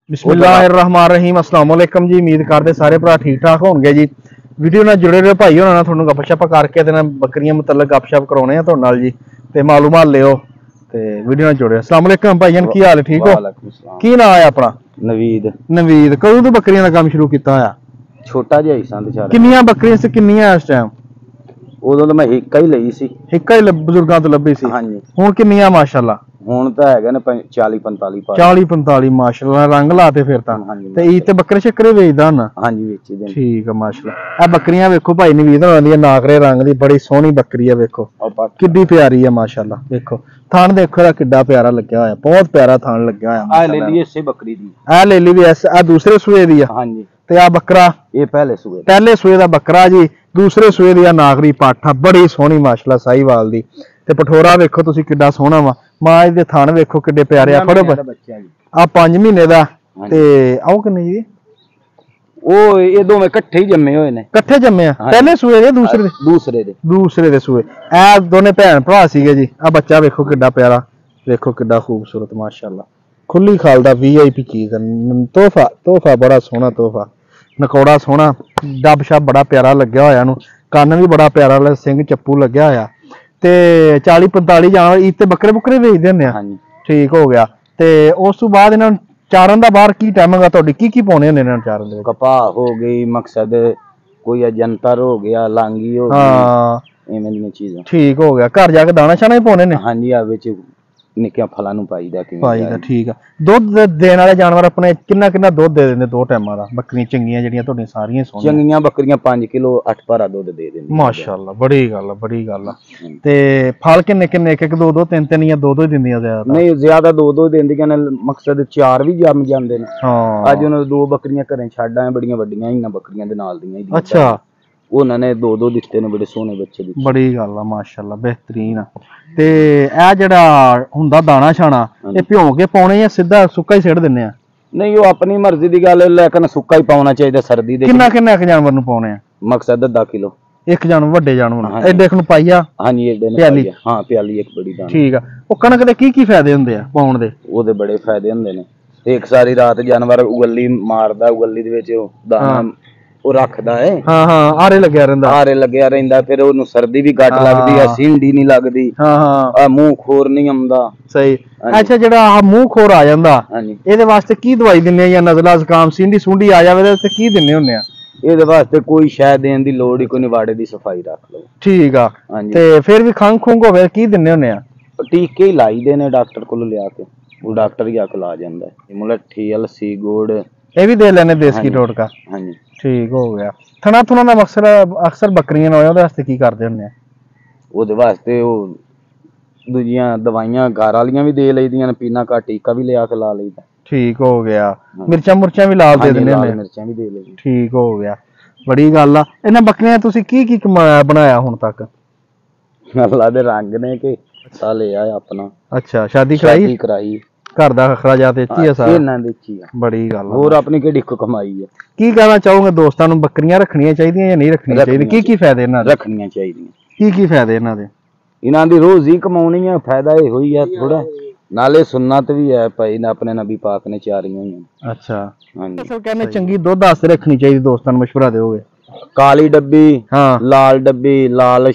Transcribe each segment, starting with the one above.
बिस्मिल्लाहिर्रहमानिर्रहीम अस्सलाम वालेकुम जी। उम्मीद करते सारे भरा ठीक ठाक होंगे जी। वीडियो नाल जुड़े रहो भाई होना थोड़ा गपशप करके बकरियां मतलब गपशप करवाने हैं तुहाडे नाल जी ते मालूमात लियो ते वीडियो नाल जुड़े। अस्सलाम वालेकुम भाईजान, की हाल है? ठीक हो? की नाम है अपना? नवीद। नवीद, कदों तो बकरियां दा काम शुरू किया होया? छोटा जिहा ही सन बेचारा। किन्नियां बकरियां से किन्नियां इस टाइम? उदों तो मैं एक ही ਲਈ ਸੀ। ਇੱਕ ਹੀ ਬਜ਼ੁਰਗਾਂ ਤੋਂ ਲੱਭੀ ਸੀ। ਹਾਂਜੀ। ਹੁਣ ਕਿੰਨੀਆਂ ਮਾਸ਼ਾਅੱਲਾ? ਹੁਣ ਤਾਂ ਹੈਗਾ ਨੇ 40 45 40 45 ਮਾਸ਼ਾਅੱਲਾ। ਰੰਗ ਲਾਤੇ ਫਿਰ ਤਾਂ। ਤੇ ਈਦ ਤੇ ਬੱਕਰੇ ਸ਼ੱਕਰੇ ਵੇਚਦਾ ਨਾ? ਹਾਂਜੀ ਵੇਚਦੇ ਨੇ। ਠੀਕ ਹੈ ਮਾਸ਼ਾਅੱਲਾ। ਇਹ ਬੱਕਰੀਆਂ ਵੇਖੋ ਭਾਈ ਨਵੀਦ ਹੋਣਾ ਦੀਆਂ ਨਾਗਰੇ ਰੰਗ ਦੀ ਬੜੀ ਸੋਹਣੀ ਬੱਕਰੀ ਹੈ। ਵੇਖੋ ਕਿੱਡੀ ਪਿਆਰੀ ਹੈ ਮਾਸ਼ਾਅੱਲਾ। ਵੇਖੋ ਥਣ ਦੇਖੋ ਇਹਦਾ ਕਿੱਡਾ ਪਿਆਰਾ ਲੱਗਿਆ ਹੋਇਆ, ਬਹੁਤ ਪਿਆਰਾ ਥਣ ਲੱਗਿਆ ਹੋਇਆ। ਆ ਲੈ ਲਈ ਇਸੇ ਬੱਕਰੀ ਦੀ। ਆ ਲੈ ਲਈ ਵੀ ਆ ਦੂਸਰੇ ਸੂਏ ਦੀ ਆ। ਹਾਂਜੀ। ਤੇ ਆ ਬੱਕਰਾ ਇਹ ਪਹਿਲੇ ਸੂਏ ਦਾ ਬੱਕਰਾ ਜੀ। दूसरे सूए दी नागरी पाठा बड़ी सोहनी माशाअल्लाह साहीवाल दी। ते पठोरा वेखो तुसी किड्डा सोहना वा। मां दे थण वेखो किड्डे प्यारे आ। फड़ो आ 5 महीने दा ते आओ किन्ने जी? ओ ये दोवें इकट्ठे ही जम्मे होए ने। इकट्ठे जम्मे आ? पहले सूए दे दूसरे दे सूए। ए दोने भैन भरा सीगे जी। आ बच्चा वेखो किड्डा प्यारा, वेखो किड्डा खूबसूरत माशाअल्लाह। खुली खाल दा VIP चीज तोहफा बड़ा सोहना तोहफा। नकौड़ा सोहना, डब शब बड़ा प्यारा लग्या होया नूं, कन्न भी बड़ा प्यारा, सिंह चप्पू लग्या होया। ते 40 45 जानवर ईद ते बकरे बुकरे बेचदे हुंदे आ। ठीक हो गया। ते उस तो बाद इन्हां चारण दा बाहर की टाइमिंग आ तुहाडी? की पाउने हुंदे इन्हां चारण दे? कपाह हो गई, मकसद कोई जंतर हो गया, लांगी हो गई। हां इवें दी चीज़ां। ठीक हो गया। घर जाके दाना शाना ही पाउने ने? हां जी, आ विच निक्कियां फलां नूं पाईदा किवें। ठीक है। दुध देण वाले जानवर अपने किन्ना किन्ना दुध दे दिंदे दो टाइमां दा? बकरियां चंगियां जेहड़ियां तुहाडियां सारियां सोहणियां चंगियां बकरियां 5 किलो 8 भरा दुध दे दिंदियां माशाअल्लाह। बड़ी गल आ। ते फल किन्ने किन्ने एक दो दो तीन तीन या दो ही दिंदियां? ज्यादा नहीं, ज्यादा दो दिंदियां ने। मकसद 4 भी जम जांदे ने। हां अज उन्हां दो बकरियां घरें छड्ड आए, बड़ियां वड्डियां हियां बकरियां दे नाल दियां। अच्छा। उन्होंने दो दिते ने, बड़े सोहने बच्चे दिते। बड़ी गल आ माशाअल्लाह, बेहतरीन आ। ते ए जेहड़ा हुंदा दाना शाना ये भिओं के पाउने या सीधा सुक्का ही सिट दिन्ने आ? नहीं, वो अपनी मर्जी दी गल है, लेकिन सुक्का ही पाउणा चाहिदा सर्दी दे। किन्ना किन्ना एक जानवर नूं पाउने आ? मकसद 10 किलो एक जानवर, वड्डे जानवर एडे क नूं पाईया? हां जी, एडे ने प्याली। हां प्याली एक बड़ी दाना। ठीक आ। ओ कणक दे की फायदे हुंदे आ पाउण दे? ओदे बड़े फायदे हुंदे ने। एक सारी रात जानवर उगली मारदा, उगली दे विच दाना रखदा है। हाँ हाँ, आरे लग्या रहिंदा। फिर ओनू सर्दी भी घट लगदी है, सींडी नहीं लगदी। हाँ हाँ, मुंह खोर नहीं आंदा। सही। अच्छा, जेड़ा आ मुंह खोर आ जांदा इहदे वास्ते की दवाई दिन्ने या नज़ला जुकाम सींडी सूंडी आ जावे ते की दिन्ने हुन्ने आ? इहदे वास्ते कोई शै देण दी लोड़ ही कोई नहीं, वाड़े दी सफाई रख लो। ठीक आ। ते फिर भी खंघ खुंघ होवे की दिन्ने हुन्ने आ? टीके ही लाई दे ने डॉक्टर कोल लिया के, वो डॉक्टर ही आके ला जांदा है। मुलट्ठी अलसी गुड़ ये भी दे लेने देसी टोटका। हाँ जी। ठीक हो गया। थना थुना दा मकसद अक्सर बकरियां होए ओहदे वास्ते की करदे हुंदे आ? ओहदे वास्ते ओ दूजियां दवाइयां घर वालियां भी दे लईदियां ने, पीना का टीका भी लिया के ला लईदा। ठीक हो गया। मिर्चां मुर्चां भी ला दे दिंदे ने? मिर्चां भी दे लईदी। ठीक हो गया। बड़ी गल आ। इन्हां बकरियां तुसीं की बनाया हुण तक? अल्लाह दे रंग ने के साले आ अपना। अच्छा, शादी कराई? घर दा अखराजात इच ही है सारा? इन्हां दे इच ही आ। बड़ी गल आ। होर अपनी केड़ी कमाई है? की कहना चाहोगे दोस्तां नूं, बकरियां रखनियां चाहिदियां या नहीं रखनियां चाहिदियां? की फायदे इन्हां दे? रखनियां चाहिदियां। की फायदे इन्हां दे? इन्हां दी रोजी कमाउणी है, फायदा इहो ही है थोड़ा, नाले सुन्नत भी है भाई ने अपने नबी पाक ने चारियां होईयां। अच्छा। हां जी। असल कहने चंगी दुध वास्ते रखनी चाहिदी, दोस्तां नूं मशवरा दिओगे? काली डब्बी, हाँ, लाल डब्बी, लाल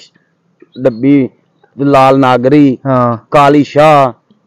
डब्बी, लाल नागरी, हाँ, काली शाह,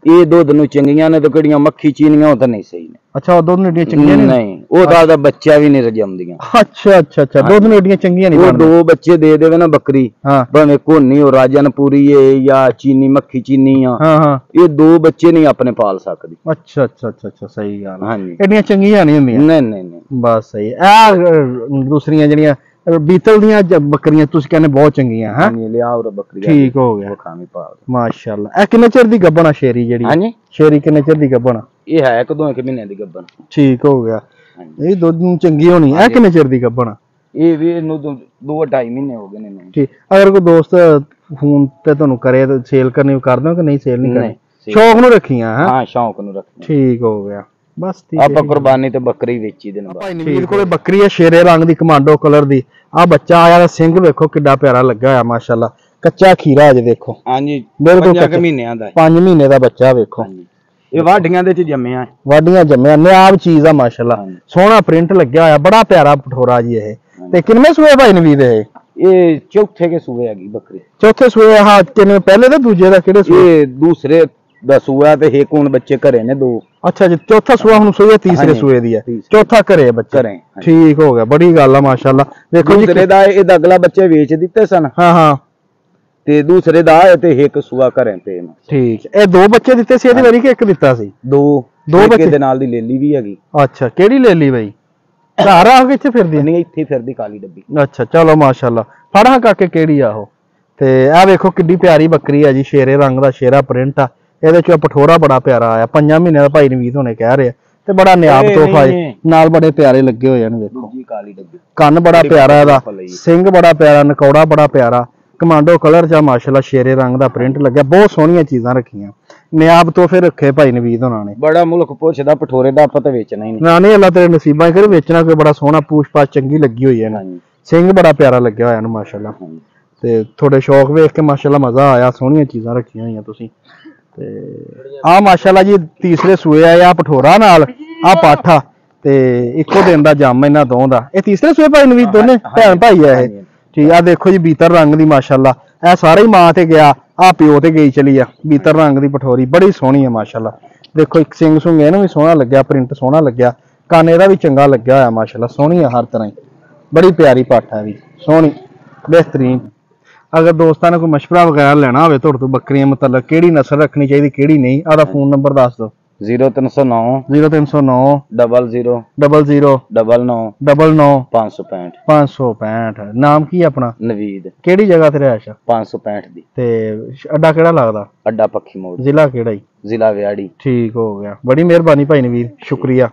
ये दुध नूं चंगियां ने। तो किहड़ियां मक्खी चीनियां ओ तां नहीं सही ने। अच्छा, ओ दुध नूं एडियां चंगियां नहीं? ओ तां बच्चा भी नहीं रजमदियां। अच्छा अच्छा अच्छा, दुध नूं एडियां चंगियां नहीं बनदियां। वो 2 बच्चे दे देवे ना बकरी, हां, भावें कोनी हो राजनपुरी है या चीनी मक्खी चीनी आ, हां हां, ये 2 बच्चे नहीं अपने पाल सकदी। अच्छा अच्छा अच्छा अच्छा, सही गल। हां जी, एडियां चंगियां नहीं हुंदियां? नहीं नहीं नहीं, बस सही। आ दूसरियां जेहड़ियां बीतल दियां बकरियां तुसीं कहने बहुत चंगियां हैं? हां जी, लिया और बकरी। ठीक हो गया। खामी पाल माशाअल्लाह। ए किन्ने चिर दी गब्बन आ शेरी जेहड़ी? हां जी, शेरी किन्ने चिर दी गब्बन आ? ये है 1 महीने दी गब्बन। ठीक हो गया। ये दुध नूं चंगी होनी है। किन्ने चिर दी गब्बन आ? ये भी 2-2.5 महीने हो गए ने। ठीक। अगर कोई दोस्त फोन ते तुहानू करे तो सेल करनी कर दो कि नहीं? सेल नहीं करनी, शौक नूं रखियां? हां, शौक नूं रखियां। ठीक हो गया। बस ठीक है। आप कुर्बानी ते बकरी वेची देना। भाई नवीद कोले बकरी है शेरे रंग दी, कमांडो कलर दी। आ बच्चा आया, सिंह वेखो किड्डा प्यारा लगा होया माशाअल्लाह। कच्चा खीरा अजे देखो। हां जी, बिल्कुल 5 महीने दा। 5 महीने दा बच्चा वेखो। ਇਹ ਵਾਢੀਆਂ ਦੇ ਚ ਜੰਮਿਆ, ਵਾਢੀਆਂ ਜੰਮਿਆ, ਨਿਆਬ ਚੀਜ਼ ਆ ਮਾਸ਼ਾਅੱਲਾ। ਸੋਹਣਾ ਪ੍ਰਿੰਟ ਲੱਗਿਆ ਹੋਇਆ, ਬੜਾ ਪਿਆਰਾ ਪਠੋਰਾ ਜੀ ਇਹ। ਤੇ ਕਿੰਨੇ ਸੂਏ ਭਾਈ ਨਵੀਦ ਇਹ ਚੌਥੇ ਕੇ ਸੂਏ ਹੈਗੀ ਬੱਕਰੀ। ਚੌਥੇ ਸੂਏ? ਹਾਂ ਕਿੰਨੇ, ਪਹਿਲੇ ਤੇ ਦੂਜੇ ਦਾ ਕਿਹੜੇ ਸੂਏ? ਇਹ ਦੂਸਰੇ ਦਾ ਸੂਆ ਤੇ ਇੱਕ ਹੁਣ ਬੱਚੇ ਘਰੇ ਨੇ 2। ਅੱਛਾ ਜੀ, ਚੌਥਾ ਸੂਆ ਹੁਣ ਸੂਏ ਤੀਸਰੇ ਸੂਏ ਦੀ ਹੈ, ਚੌਥਾ ਘਰੇ ਬੱਚੇ ਘਰੇ। ਠੀਕ ਹੋ ਗਿਆ, ਬੜੀ ਗੱਲ ਆ ਮਾਸ਼ਾਅੱਲਾ। ਦੇਖੋ ਜੀ ਦੂਸਰੇ ਦਾ ਇਹਦਾ ਅਗਲਾ ਬੱਚੇ ਵੇਚ ਦਿੱਤੇ ਸਨ। ਹਾਂ ਹਾਂ, ਤੇ ਦੂਸਰੇ ਦਾ ਤੇ ਇੱਕ ਸੂਆ ਘਰੇ ਤੇ। ਠੀਕ, ਇਹ 2 ਬੱਚੇ ਦਿੱਤੇ ਸੀ ਇਹਦੀ ਵਾਰੀ ਕਿ ਇੱਕ ਦਿੱਤਾ ਸੀ? 2 ਬੱਚੇ ਦੇ ਨਾਲ ਦੀ ਲੇਲੀ ਵੀ ਹੈਗੀ। ਅੱਛਾ, ਕਿਹੜੀ ਲੈ ਲਈ ਬਈ? ਘਰ ਆ ਕੇ ਇੱਥੇ ਫਿਰਦੀ? ਨਹੀਂ, ਇੱਥੇ ਫਿਰਦੀ ਕਾਲੀ ਡੱਬੀ। ਅੱਛਾ ਚਲੋ ਮਾਸ਼ਾਅੱਲਾ। ਫੜਾਂ ਕਾਕੇ ਕਿਹੜੀ ਆ ਉਹ? ਤੇ ਆਹ ਵੇਖੋ ਕਿੱਡੀ ਪਿਆਰੀ ਬੱਕਰੀ ਆ ਜੀ, ਸ਼ੇਰੇ ਰੰਗ ਦਾ ਸ਼ੇਰਾ ਪ੍ਰਿੰਟ ਆ ਇਹਦੇ ਚੋਂ। ਪਠੋਰਾ ਬੜਾ ਪਿਆਰਾ ਆਇਆ, 5 ਮਹੀਨਿਆਂ ਦਾ ਭਾਈ ਨਵੀਦ ਹੋਣੇ ਕਹਿ ਰਹੇ ਆ, ਤੇ ਬੜਾ ਨਿਆਬ ਤੋਹਫਾ ਹੈ, ਨਾਲ ਬੜੇ ਪਿਆਰੇ ਲੱਗੇ ਹੋਏ ਨੇ। ਵੇਖੋ ਕਾਲੀ ਡੱਬੀ, ਕੰਨ ਬੜਾ ਪਿਆਰਾ ਇਹਦਾ, ਸਿੰਘ ਬੜਾ ਪਿਆਰਾ, ਨਕੌੜਾ ਬੜਾ ਪਿਆਰਾ, ਕਮਾਂਡੋ ਕਲਰ ਜਾਂ ਮਾਸ਼ਾਅੱਲਾ ਸ਼ੇਰੇ ਰੰਗ ਦਾ ਪ੍ਰਿੰਟ ਲੱਗਿਆ। ਬਹੁਤ ਸੋਹਣੀਆਂ ਚੀਜ਼ਾਂ ਰੱਖੀਆਂ, ਨਿਆਬ ਤੋਹਫੇ ਰੱਖੇ ਭਾਈ ਨਵੀਦ ਹੋਣਾ ਨੇ। ਬੜਾ ਮੁਲਕ ਪੁੱਛਦਾ ਪਠੋਰੇ ਦਾ, ਆਪਾਂ ਤਾਂ ਵੇਚਣਾ ਹੀ ਨਹੀਂ। ਨਾ ਨਹੀਂ, ਅੱਲਾ ਤੇਰੇ ਨਸੀਬਾਂ ਹੀ ਕਰੇ ਵੇਚਣਾ ਕੋਈ। ਬੜਾ ਸੋਹਣਾ ਪੂਛ ਪਾਛ ਚੰਗੀ ਲੱਗੀ ਹੋਈ ਹੈ ਨਾ, ਸਿੰਘ ਬੜਾ ਪਿਆਰਾ ਲੱਗਿਆ ਹੋਇਆ ਇਹਨੂੰ ਮਾਸ਼ਾਅੱਲਾ। ਤੇ ਤੁਹਾਡੇ ਸ਼ੌਕ ਵੇਖ ਕੇ ਮਾਸ਼ਾਅੱਲਾ ਮਜ਼ਾ ਆਇਆ, ਸੋਹਣੀਆਂ ਚੀਜ਼ਾਂ ਰੱਖੀਆਂ ਹੋਈਆਂ ਤੁਸੀਂ। ਤੇ ਆ ਮਾਸ਼ਾਅੱਲਾ ਜੀ ਤੀਸਰੇ ਸੂਏ ਆ ਪਠੋਰਾ ਨਾਲ ਆ ਪਾਠਾ, ਤੇ ਇੱਕੋ ਦਿਨ ਦਾ ਜੰਮ ਇਹਨਾਂ ਦੋਵਾਂ ਦਾ। ਇਹ ਤੀਸਰੇ ਸੂਏ ਭਾਈ ਨਵੀਦ ਦੋਨੇ ਭੈਣ ਭਾਈ ਆ ਇਹ? ਠੀਕ ਆ, ਦੇਖੋ ਜੀ ਬੀਤਰ ਰੰਗ ਦੀ ਮਾਸ਼ਾਅੱਲਾ। ਇਹ ਸਾਰੇ ਹੀ ਮਾਂ ਤੇ ਗਿਆ, ਆ ਪਿਓ ਤੇ ਗਈ ਚਲੀ ਆ। ਬੀਤਰ ਰੰਗ ਦੀ ਪਠੋਰੀ ਬੜੀ ਸੋਹਣੀ ਹੈ ਮਾਸ਼ਾਅੱਲਾ। ਦੇਖੋ ਇੱਕ ਸਿੰਘ ਸੁੰਗ ਇਹਨੂੰ ਵੀ ਸੋਹਣਾ ਲੱਗਿਆ, ਪ੍ਰਿੰਟ ਸੋਹਣਾ ਲੱਗਿਆ, ਕੰਨ ਇਹਦਾ ਵੀ ਚੰਗਾ ਲੱਗਿਆ ਹੋਇਆ ਮਾਸ਼ਾਅੱਲਾ। ਸੋਹਣੀ ਆ ਹਰ ਤਰ੍ਹਾਂ ਹੀ, ਬੜੀ ਪਿਆਰੀ ਪਾਠਾ ਵੀ, ਸੋਹਣੀ ਬਿਹਤਰੀਨ। ਅਗਰ ਦੋਸਤਾਂ ਨੇ ਕੋਈ ਮਸ਼ਵਰਾ ਵਗੈਰਾ ਲੈਣਾ ਹੋਵੇ ਤੁਹਾਡੇ ਤੋਂ ਬੱਕਰੀਆਂ ਮਤਲਬ ਕਿਹੜੀ ਨਸਲ ਰੱਖਣੀ ਚਾਹੀਦੀ ਕਿਹੜੀ ਨਹੀਂ, ਆਦਾ ਫੋਨ ਨੰਬਰ ਦੱਸ ਦਿਓ। 0309 00 00 00 99 99 565 565। ਨਾਮ ਕੀ ਆਪਣਾ? ਨਵੀਦ। ਕਿਹੜੀ ਜਗ੍ਹਾ ਤੇ ਰਹਿਸ਼? 565 ਦੀ। ਤੇ ਅੱਡਾ ਕਿਹੜਾ ਲੱਗਦਾ? ਅੱਡਾ ਪੱਖੀ ਮੋੜ। ਜ਼ਿਲ੍ਹਾ ਕਿਹੜਾ ਜੀ? ਜ਼ਿਲ੍ਹਾ ਵਿਆੜੀ। ਠੀਕ ਹੋ ਗਿਆ, ਬੜੀ ਮਿਹਰਬਾਨੀ ਭਾਈ ਨਵੀਦ, ਸ਼ੁਕਰੀਆ।